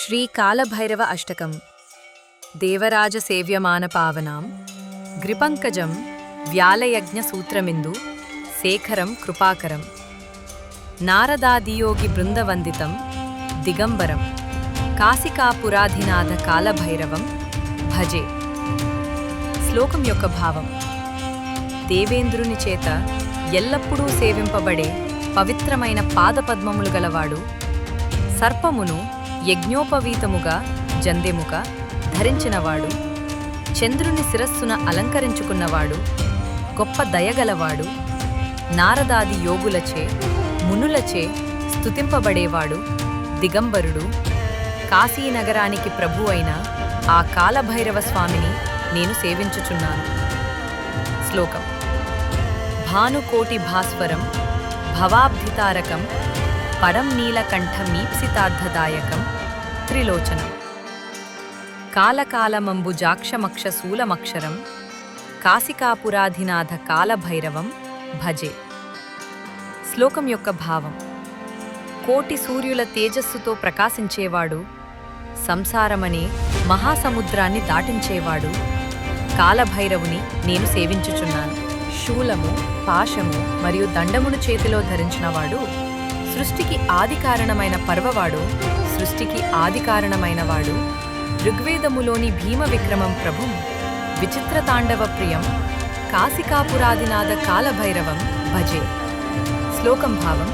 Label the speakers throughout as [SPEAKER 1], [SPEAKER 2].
[SPEAKER 1] శ్రీ కాలభైరవ అష్టకం దేవరాజ సేవ్యమానపావనాం గ్రిపంకజం వ్యాలయజ్ఞ సూత్రమిందు శేఖరం కృపాకరం నారదాదియోగి బృందవందితం దిగంబరం కాశికాపురాధినాథ కాలభైరవం భజే. శ్లోకం యొక్క భావం: దేవేంద్రుని చేత ఎల్లప్పుడూ సేవింపబడే పవిత్రమైన పాదపద్మములు గలవాడు, సర్పమును యజ్ఞోపవీతముగా జందెముగా ధరించినవాడు, చంద్రుని శిరస్సున అలంకరించుకున్నవాడు, గొప్ప దయగలవాడు, నారదాది యోగులచే మునులచే స్తుతింపబడేవాడు, దిగంబరుడు, కాశీనగరానికి ప్రభు అయిన ఆ కాలభైరవ స్వామిని నేను సేవించుచున్నాను. శ్లోకం: భానుకోటి భాస్వరం భవాబ్ధితారకం పరం నీలకంఠమీప్సితార్థదాయకం త్రిలోచనం కాలకాలమంబుజాక్షమక్షశూలమక్షరం కాశికాపురాధినాథ కాలభైరవం భజే. శ్లోకం యొక్క భావం: కోటి సూర్యుల తేజస్సుతో ప్రకాశించేవాడు, సంసారమనే మహాసముద్రాన్ని దాటించేవాడు, కాలభైరవుని నేను సేవించుచున్నాను. శూలము, పాశము మరియు దండమును చేతిలో ధరించినవాడు, సృష్టికి ఆదికారణమైన పర్వవాడు, సృష్టికి ఆదికారణమైనవాడు, ఋగ్వేదములోని భీమ విక్రమం ప్రభుం, విచిత్రతాండవ ప్రియం, కాశికాపురాదినాథ కాలభైరవం భజే. శ్లోకం భావం: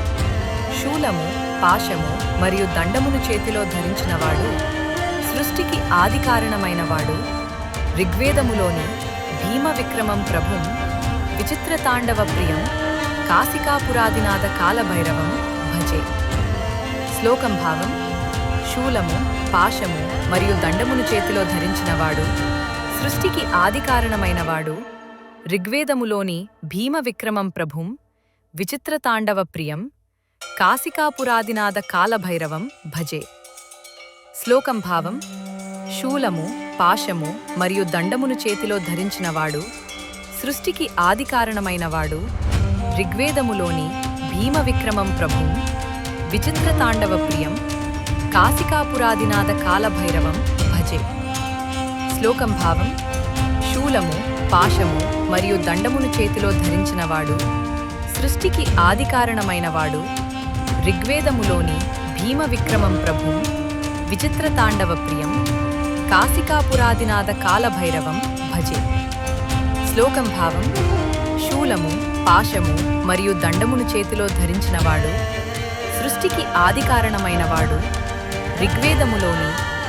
[SPEAKER 1] శూలము, పాశము మరియు దండమును చేతిలో ధరించినవాడు, సృష్టికి ఆదికారణమైనవాడు, ఋగ్వేదములోని భీమ విక్రమం ప్రభుం, విచిత్రతాండవ ప్రియం, కాశికాపురాదినాథ కాలభైరవం భజే. శ్లోకం భావం: శూలము, పాశము మరియు దండమును చేతిలో ధరించినవాడు, సృష్టికి ఆదికారణమైనవాడు, ఋగ్వేదములోని భీమ విక్రమం ప్రభుం, విచిత్రతాండవ ప్రియం, కాశికాపురాదినాథ కాలభైరవం భజే. శ్లోకం భావం: శూలము, పాశము మరియు దండమును చేతిలో ధరించినవాడు, సృష్టికి ఆదికారణమైనవాడు, ఋగ్వేదములోని భీమ విక్రమం ప్రభుం, విచిత్రతాండవ ప్రియం, కాశికాపురాదినాథ కాలభైరవం భజే. శ్లోకం భావం: శూలము, పాశము మరియు దండమును చేతిలో ధరించినవాడు, సృష్టికి ఆదికారణమైనవాడు, ఋగ్వేదములోని భీమ విక్రమం ప్రభుం, విచిత్రతాండవ ప్రియం, కాశికాపురాదినాథ కాలభైరవం భజే. శ్లోకం భావం: శూలము, పాశము మరియు దండమును చేతిలో ధరించినవాడు, సృష్టికి ఆదికారణమైనవాడు, ఋగ్వేదములోని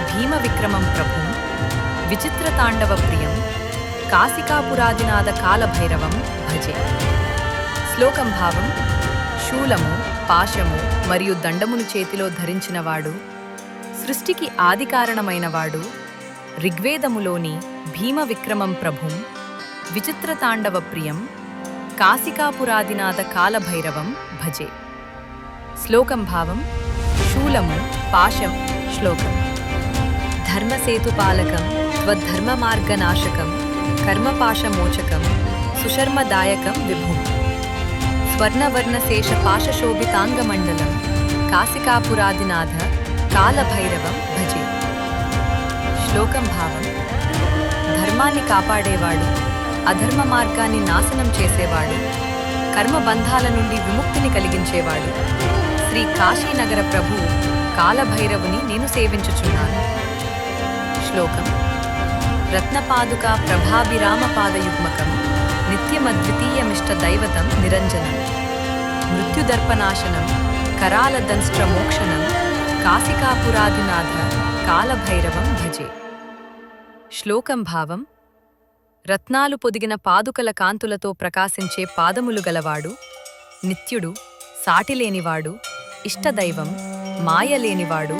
[SPEAKER 1] భీమ విక్రమం ప్రభుం, విచిత్రతాండవ ప్రియం, కాశికాపురాదినాథ కాలభైరవం భజే. శ్లోకం భావం: శూలము, పాశము మరియు దండమును చేతిలో ధరించినవాడు, సృష్టికి ఆదికారణమైనవాడు, ఋగ్వేదములోని భీమ విక్రమం ప్రభుం, విచిత్రతాండవ ప్రియం, కాశికాపురాదినాథ కాలభైరవం భజే. శ్లోకం భావం: శూలము, పాశం. శ్లోకం: ధర్మసేతుపాలకం త్వద్ధర్మమార్గనాశకం కర్మపాశమోచకం సుశర్మదాయకం విభుం స్వర్ణవర్ణశేషపాశశోభితాంగమండలం కాశికాపురాదినాథ కాలభైరవం భజే. శ్లోకం భావం: ధర్మాన్ని కాపాడేవాడు, అధర్మ మార్గాన్ని నాశనం చేసేవాడు, కర్మబంధాల నుండి విముక్తిని కలిగించేవాడు, శ్రీ కాశీనగర ప్రభు కాలభైరవుని నేను సేవించుచున్నాను. శ్లోకం: రత్నపాదుకా ప్రభాభిరామపాదయుగ్మకం నిత్యమద్వితీయమిష్ట దైవతం నిరంజనం మృత్యుదర్పనాశనం కరాలదంష్ట్రమోక్షణం కాశికాపురాదినాథ కాలభైరవం భజే. శ్లోకం భావం: రత్నాలు పొదిగిన పాదుకల కాంతులతో ప్రకాశించే పాదములు గలవాడు, నిత్యుడు, సాటిలేనివాడు, ఇష్టదైవం, మాయలేనివాడు,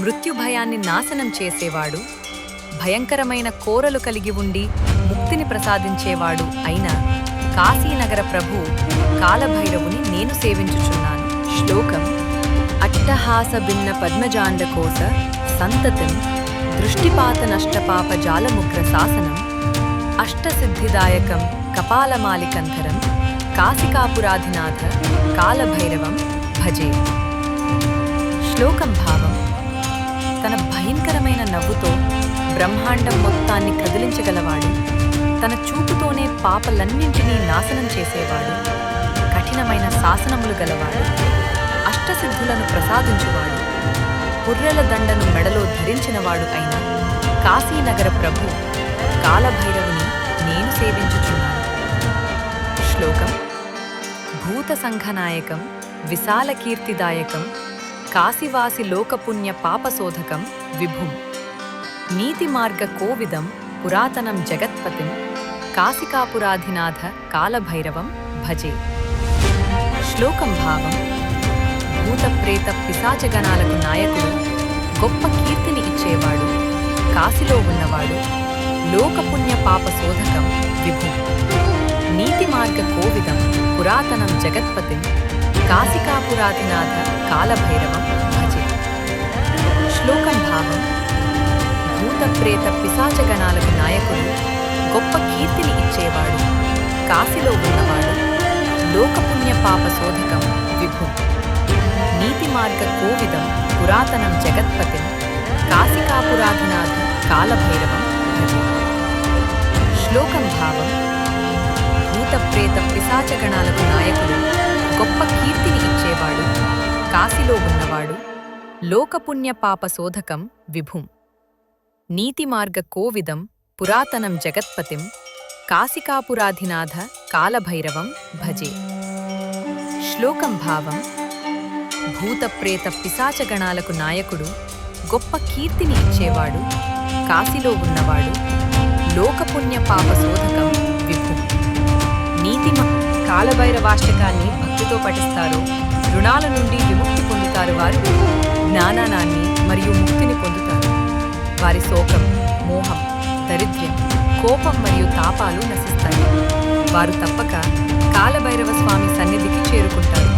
[SPEAKER 1] మృత్యుభయాన్ని నాశనం చేసేవాడు, భయంకరమైన కోరలు కలిగి ఉండి ముక్తిని ప్రసాదించేవాడు అయిన కాశీనగర ప్రభు కాలభైరవుని నేను సేవించుచున్నాను. శ్లోకం: అట్టహాస భిన్న పద్మజాండకోస సంతతిం దృష్టిపాత నష్టపాప జాలముగ్ర శాసనం అష్టసిద్ధిదాయకం కపాలమాలికంధరం కాశికాపురాధినాథ కాలభైరవం భజే. శ్లోకం భావం: తన భయంకరమైన నవ్వుతో బ్రహ్మాండం మొత్తాన్ని కదిలించగలవాడు. తన చూపుతోనే పాపలన్నింటినీ నాశనం చేసేవాడు. కఠినమైన శాసనములు గలవాడు. అష్టసిద్ధులను ప్రసాదించువాడు. పుర్రెల దండను మెడలో ధరించినవాడు అయిన కాశీనగర ప్రభు కాలభైరవుని నేను సేవించుచున్నాను. శ్లోకం: భూత సంఘనాయకం విశాలకీర్తిదాయకం కాశీవాసి లోకపుణ్య పాపశోధకం విభుం నీతిమార్గ కోవిదం పురాతనం జగత్పతిం కాశికాపురాధినాథ కాలభైరవం భజే. శ్లోకం భావం: భూతప్రేత పిశాచగణాలకు నాయకుడు, గొప్ప కీర్తిని ఇచ్చేవాడు, కాశీలో ఉన్నవాడు, లోకపుణ్య పాపశోధకం విభుం నీతిమార్గ కోవిదం పురాతనం జగత్పతిం కాశికాపురాధినాథ కాలభైరవం భజే. శ్లోకం భావం: భూతప్రేత పిశాచగణాలకు నాయకుడు, గొప్ప కీర్తిని ఇచ్చేవాడు, కాశీలో ఉన్నవాడు, లోకపుణ్య పాపశోధకం విభుం నీతిమార్గ కోవిదం పురాతనం జగత్పతిం కాశికాపురాధినాథ కాలభైరవం భజే. శ్లోకం భావం: భూతప్రేత పిశాచగణాలకు నాయకుడు, గొప్ప కీర్తిని ఇచ్చేవాడు, కాశీలో ఉన్నవాడు, లోకపుణ్య పాపశోధకం విభుం నీతిమార్గ కోవిదం పురాతనం జగత్పతిం కాశికాపురాధినాథ కాలభైరవం భజే. శ్లోకం భావం: భూతప్రేత పిశాచగణాలకు నాయకుడు, గొప్ప కీర్తిని ఇచ్చేవాడు, కాశీలో ఉన్నవాడు, లోకపుణ్య పాపశోధకం విభుం కాలభైరవాష్టకాన్ని భక్తితో పఠిస్తారు. రుణాల నుండి విముక్తి పొందుతారు. వారు జ్ఞానాన్ని మరియు ముక్తిని పొందుతారు. వారి శోకం, మోహం, దరిద్ర్యం, కోపం మరియు తాపాలు నశిస్తాయి. వారు తప్పక కాలభైరవ స్వామి సన్నిధికి చేరుకుంటారు.